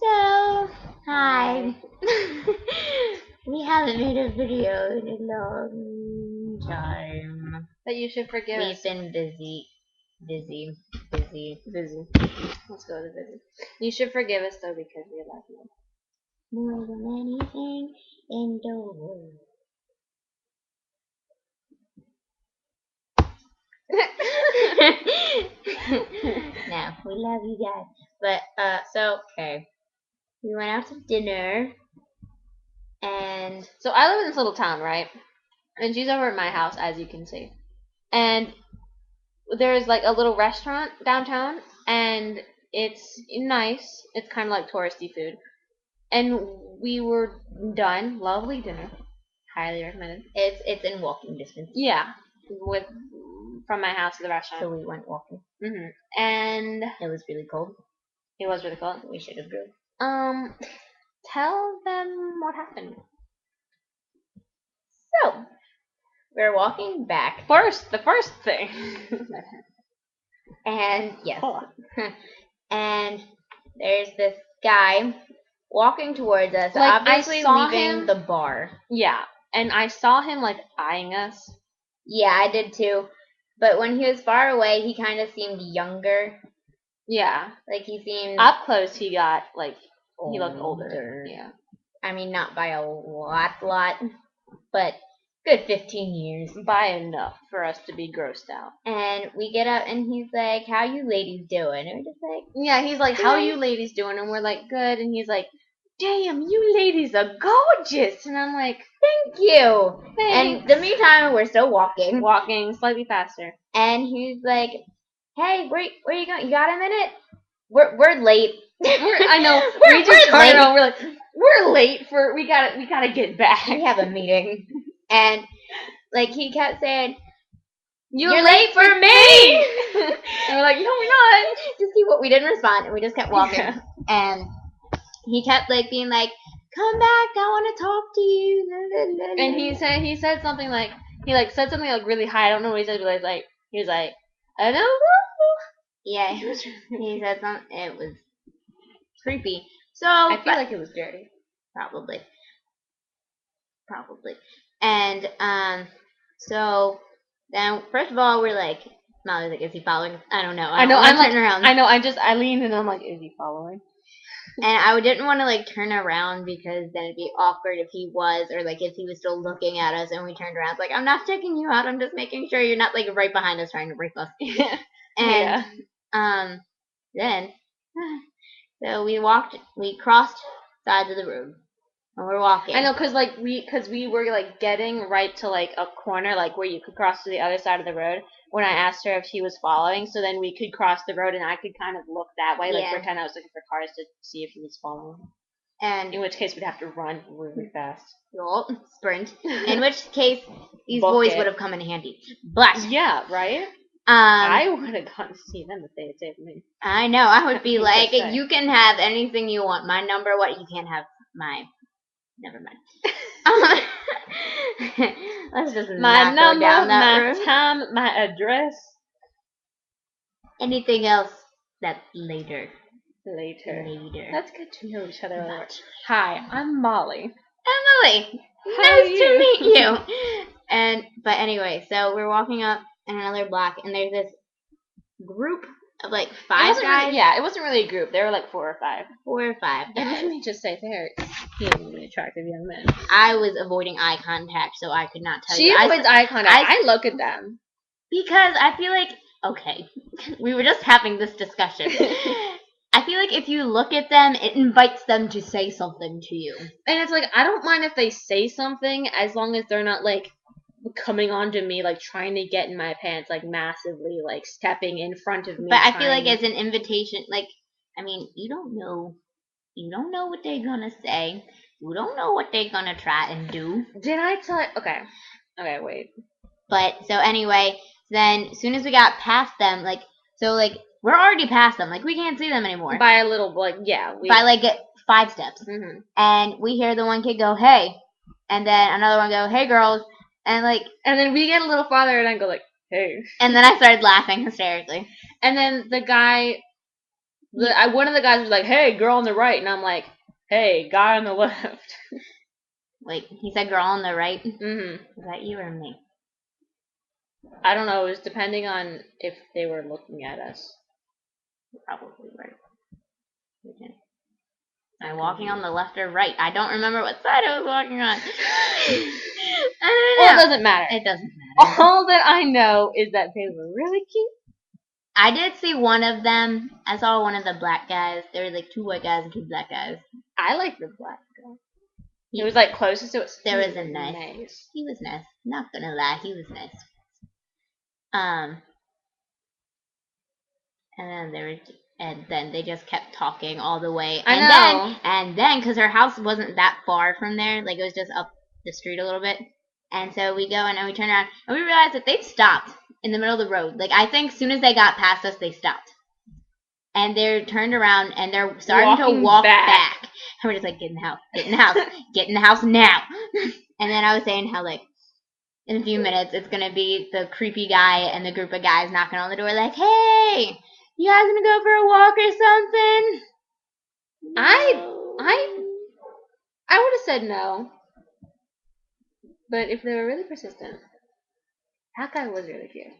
So, hi. We haven't made a video in a long time. But you should forgive We've us. been busy. Busy. Let's go to busy. You should forgive us though because we love you. More than anything in the world. No, we love you guys. But, okay. We went out to dinner. And So I live in this little town, right? And she's over at my house, as you can see. And there's like a little restaurant downtown, and it's nice. It's kind of like touristy food. And we were done. Lovely dinner. Highly recommended. it's in walking distance. Yeah, from my house to the So restaurant. we went walking. And It was really cold. it was really cool. We should have drove. Tell them what happened. So, we're walking back. The first thing. And, yes. Oh. And there's this guy walking towards us, Like, obviously I saw leaving him- the bar. Yeah, and I saw him like eyeing us. Yeah, I did too. But when he was far away, he kind of seemed younger. Yeah, Like, he seemed... up close he got like he looked older. Yeah, I mean, not by a lot, but good 15 years. by enough for us to be grossed out. And we get up, and he's like, "How you ladies doing?" And we're just like, Yeah, he's like, "How you ladies doing?" And we're like, "Good." And he's like, "Damn, you ladies are gorgeous." And I'm like, "Thank you." "Thanks." And the meantime, we're still walking. Walking slightly faster. And he's like, "Hey, where you going? You got a minute? We're late." I know. We're we just late. turned around. We're like, we're late for. We gotta get back. We have a meeting. And like he kept saying, You're late for me. And we're like, no, we're not. Just see what we didn't respond, and we just kept walking. Yeah. And he kept like being like, "Come back, I want to talk to you." And he said something like said something like really high. I don't know what he said, but he was like, I don't know. Yeah, he said something. It was creepy. So I feel like it was dirty. probably. And so then first of all we're like, Molly's like, "Is he following us?" I don't know. I know. I'm like, around. I know. I leaned and I'm like, is he following? And I didn't want to like turn around because then it'd be awkward if he was, or like if he was still looking at us and we turned around. It's like, I'm not checking you out. I'm just making sure you're not like right behind us trying to break us. Yeah. And then so we crossed sides of the road and we're walking. I know, cause we were like getting right to like a corner, like where you could cross to the other side of the road. When I asked her if she was following, so then we could cross the road and I could kind of look that way, like Yeah. pretend I was looking for cars to see if he was following. And In which case we'd have to run really fast. sprint. In which case these Book boys it. would have come in handy. But Yeah, right? I I would have gone to see them if they had saved me. know I would be Just like, say. "You can have anything you want. My number, what? You can't have my." Never mind. Let's just My not number, go down that my road. time, my address. Anything else? That's later. Later. Later. Let's get to know each other. Much. Hi, I'm Molly. Emily, How nice are to you? meet you. But anyway, so we're walking up in another block, and there's this group of like It 5 wasn't guys. really, yeah, it wasn't really a group. There were like 4 or 5. 4 or 5 And guys. let me just say, they're extremely attractive young men. I was avoiding eye contact, so I could not tell She you. avoids eye contact. I look at them. Because I feel like, okay, we were just having this discussion. I feel like if you look at them, it invites them to say something to you. And it's like, I don't mind if they say something as long as they're not like coming onto me, like trying to get in my pants, like massively, like stepping in front of me. But I feel like as an invitation, like, I mean, you don't know what they're gonna say. You don't know what they're gonna try and do. Did I tell you? Okay, wait. But so anyway, then as soon as we got past them, we're already past them. Like, we can't see them anymore. By a little, like, yeah. By like 5 steps. Mm-hmm. And we hear the one kid go, "Hey," and then another one go, "Hey, girls," and then we get a little farther, and I go like, "Hey," and then I started laughing hysterically. and then the guy One of the guys was like, "Hey, girl on the right," and I'm like, "Hey, guy on the left." Wait, he said girl on the right? Mhm. Is that you or me? I don't know. It was depending on if they were looking at us. You're probably right. Am I walking on the left or right? I don't remember what side I was walking on. I don't know. Well, it doesn't matter. It doesn't matter. All that I know is that they were really cute. I did see one of them. I saw one of the black guys. There were like 2 white guys and 2 black guys. I like the black guy. He was like closest to us. There was a nice. He was nice. Not gonna lie, he was nice. And then they just kept talking all the way. And then, because her house wasn't that far from there, like it was just up the street a little bit. And so we go and then we turn around and we realized that they'd stopped in the middle of the road. Like I think as soon as they got past us, they stopped. And they're turned around and they're starting to walk back. And we're just like, get in the house, get in the house, get in the house now. And then I was saying how like in a few minutes it's gonna be the creepy guy and the group of guys knocking on the door like, hey, you guys gonna go for a walk or something? I would have said no. But if they were really persistent, that guy was really cute.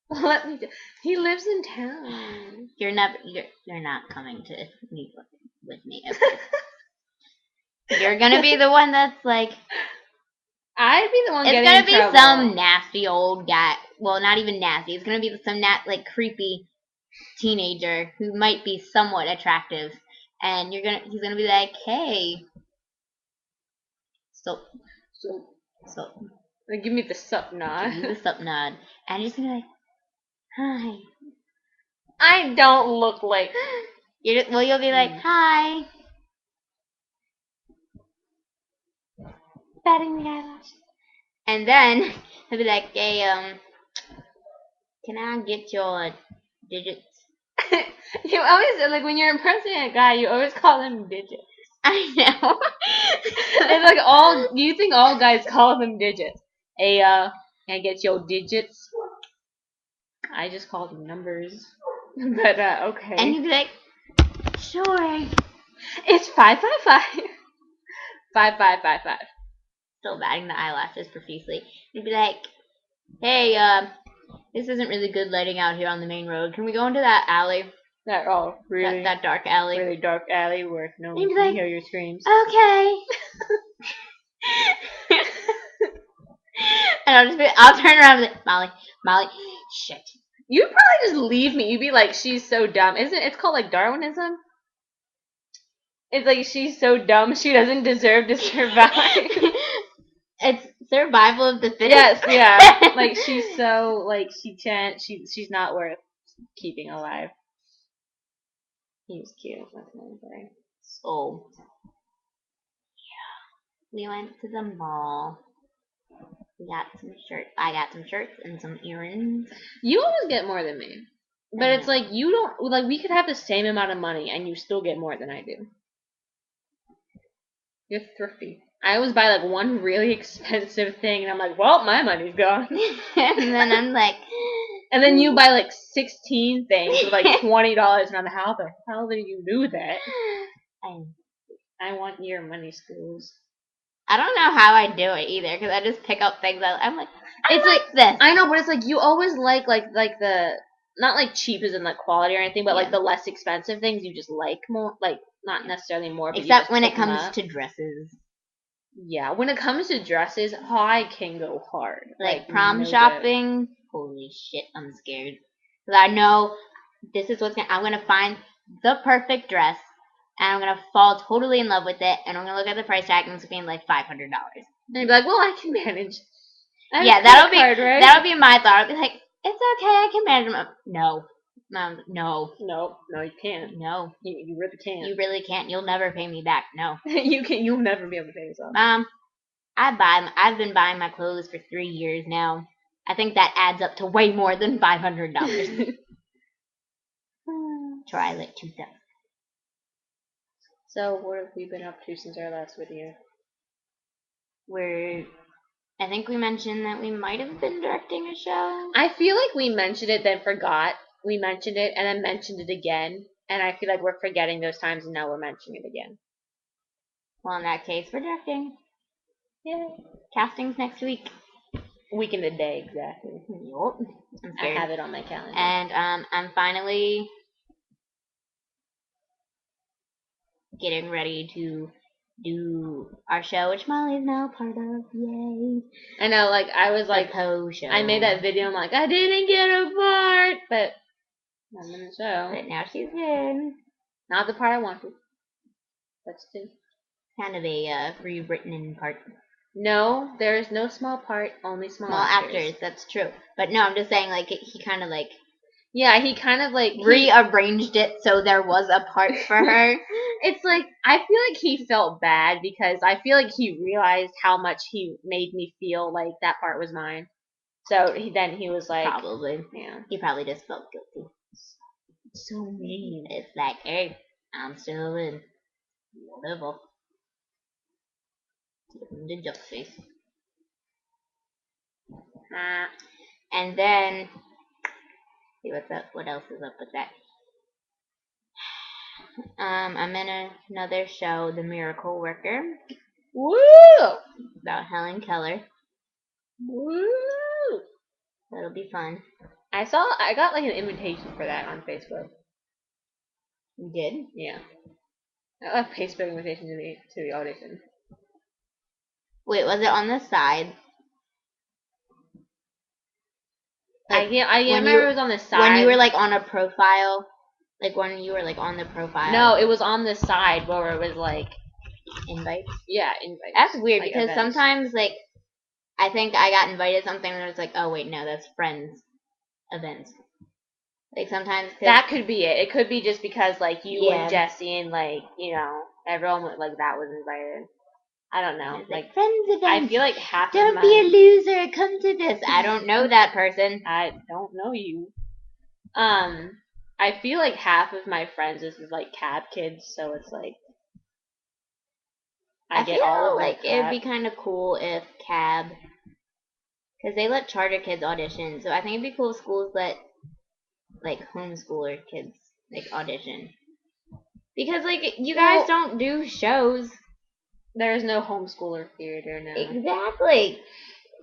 Let me. He lives in town. You're not coming to meet with me. You're gonna be the one that's like. I'd be the one. It's gonna be some nasty old guy. Well, not even nasty. It's gonna be some like creepy teenager who might be somewhat attractive, and he's gonna be like, hey. So. Like, give me the sup nod. Give me the sup nod, and he's gonna be like, hi. I don't look like. You'll be like, hi. Batting the eyelashes. And then he'll be like, hey, can I get your digits? You always, like, when you're impressing a guy, you always call them digits. I know. It's like you think all guys call them digits. Hey, can I get your digits? I just call them numbers. But, okay. And you'd be like, sure. It's 555. 5555. Still batting the eyelashes profusely. You'd be like, hey, this isn't really good lighting out here on the main road. Can we go into that alley? That dark alley. Really dark alley where no one can hear your screams. Okay. And I'll turn around and be like, Molly, shit. You'd probably just leave me. You'd be like, she's so dumb. It's called like Darwinism? It's like she's so dumb she doesn't deserve to survive. It's survival of the fittest. Yes, yeah. Like she's so like she's not worth keeping alive. He was cute. That's another thing. So yeah, we went to the mall. We got some shirts. I got some shirts and some earrings. You always get more than me, but it's like you don't like. We could have the same amount of money and you still get more than I do. You're thrifty. I always buy like one really expensive thing and I'm like, well, my money's gone. And then I'm like, and then you buy like 16 things with like $20 and I'm like, how the hell did you do that? I want your money, schools. I don't know how I do it either because I just pick up things. I'm like, it's like this. I know, but it's like you always like the not like cheap as in like quality or anything, but like the less expensive things you just like more, like not necessarily more. But except when it comes to dresses. Yeah, when it comes to dresses, I can go hard. Like prom shopping. Holy shit, I'm scared because I know this is I'm gonna find the perfect dress. And I'm gonna fall totally in love with it, and I'm gonna look at the price tag, and it's being like $500. And you'd be like, "Well, I can manage." Yeah, that'll be my thought. I'll be like, "It's okay, I can manage." No, Mom, no, you can't. No, you really can't. You really can't. You'll never pay me back. No, You'll never be able to pay yourself. Mom, I've been buying my clothes for 3 years now. I think that adds up to way more than $500. Try like 2,000. So, what have we been up to since our last video? I think we mentioned that we might have been directing a show. I feel like we mentioned it, then forgot. we mentioned it and then mentioned it again, and I feel like we're forgetting those times, and now we're mentioning it again. Well, in that case, we're directing. Yay. Castings next week. Week and a day, exactly. Yup. I have it on my calendar. And I'm finally getting ready to do our show, which Molly is now part of. Yay! I know, like I was like, show. I made that video. I'm like, I didn't get a part, but I'm in the show. But now she's in. Not the part I wanted. That's two. Kind of a rewritten part. No, there is no small part, only small actors. That's true. But no, I'm just saying, like, he kind of like. Yeah, he kind of like rearranged it so there was a part for her. It's like, I feel like he felt bad because I feel like he realized how much he made me feel like that part was mine. So then he was like, probably. Yeah. He probably just felt guilty. So mean. It's like, hey, I'm still in. Whatever. The duck face. And then, see what's up. What else is up with that? I'm in another show, The Miracle Worker. Woo! About Helen Keller. Woo! That'll be fun. I got like an invitation for that on Facebook. You did? Yeah. I got a Facebook invitation to the audition. Wait, was it on the side? Like, I remember it was on the side. When you were like on a profile? Like when you were like on the profile? No, it was on the side where it was like invites. Yeah, invites. That's weird like because events. Sometimes like I think I got invited to something and it's like, oh wait, no, that's friends events. Like sometimes that could be it. It could be just because like you Yeah. and Jesse and like everyone like that was invited. I don't know. Like friends events. I feel like half of Don't be a loser. Come to this. I don't know that person. I don't know you. I feel like half of my friends is like cab kids, so it's like I get feel all of like their it'd be kind of cool if cab, because they let charter kids audition. So I think it'd be cool if schools let like homeschooler kids like audition. Because like you guys don't do shows. There's no homeschooler theater now. Exactly.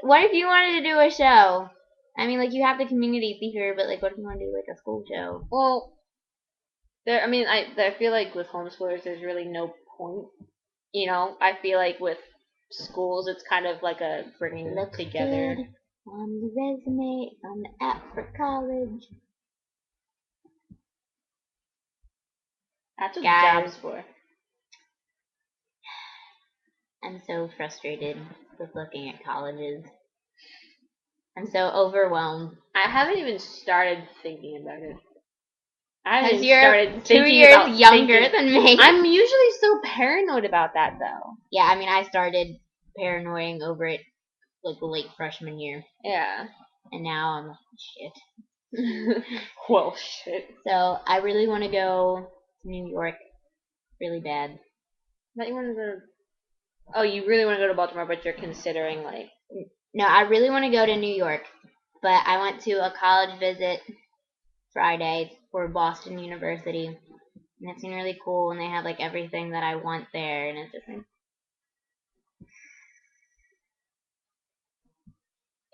What if you wanted to do a show? I mean, like you have the community theater, but like, what if you want to do like a school show? Well, I feel like with homeschoolers, there's really no point. I feel like with schools, it's kind of like a bringing together. Good on the resume, on the app for college. That's what jobs for. I'm so frustrated with looking at colleges. I'm so overwhelmed. I haven't even started thinking about it. Because you're 2 years younger than me. I'm usually so paranoid about that, though. Yeah, I mean, I started paranoiding over it like late freshman year. Yeah. And now I'm like, shit. Well, shit. So I really want to go to New York really bad. But you want to go? Oh, you really want to go to Baltimore, but you're considering like. No, I really want to go to New York, but I went to a college visit Friday for Boston University, and it seemed really cool, and they have like everything that I want there, and it's just like.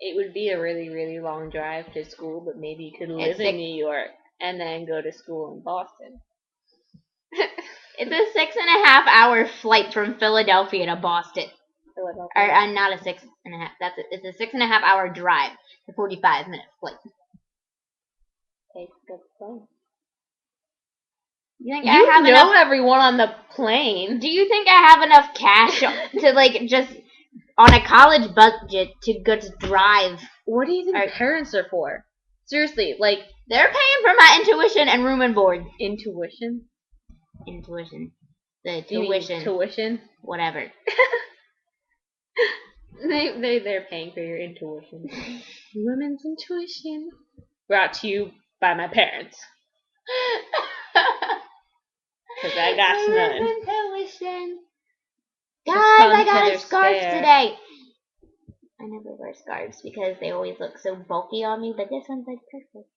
It would be a really, really long drive to school, but maybe you could live in New York and then go to school in Boston. It's a 6.5 hour flight from Philadelphia to Boston. Or not a 6.5. It's a 6.5 hour drive. It's a 45-minute flight. Take the plane. You think I have enough? Everyone on the plane. Do you think I have enough cash to like just on a college budget to go to drive? What do you think parents are for? Seriously, like they're paying for my tuition and room and board. Intuition. The tuition. Tuition. Whatever. They're paying for your intuition. Women's intuition. Brought to you by my parents. Because I got none. Intuition. Guys, I got a scarf today. I never wear scarves because they always look so bulky on me, but this one's like perfect.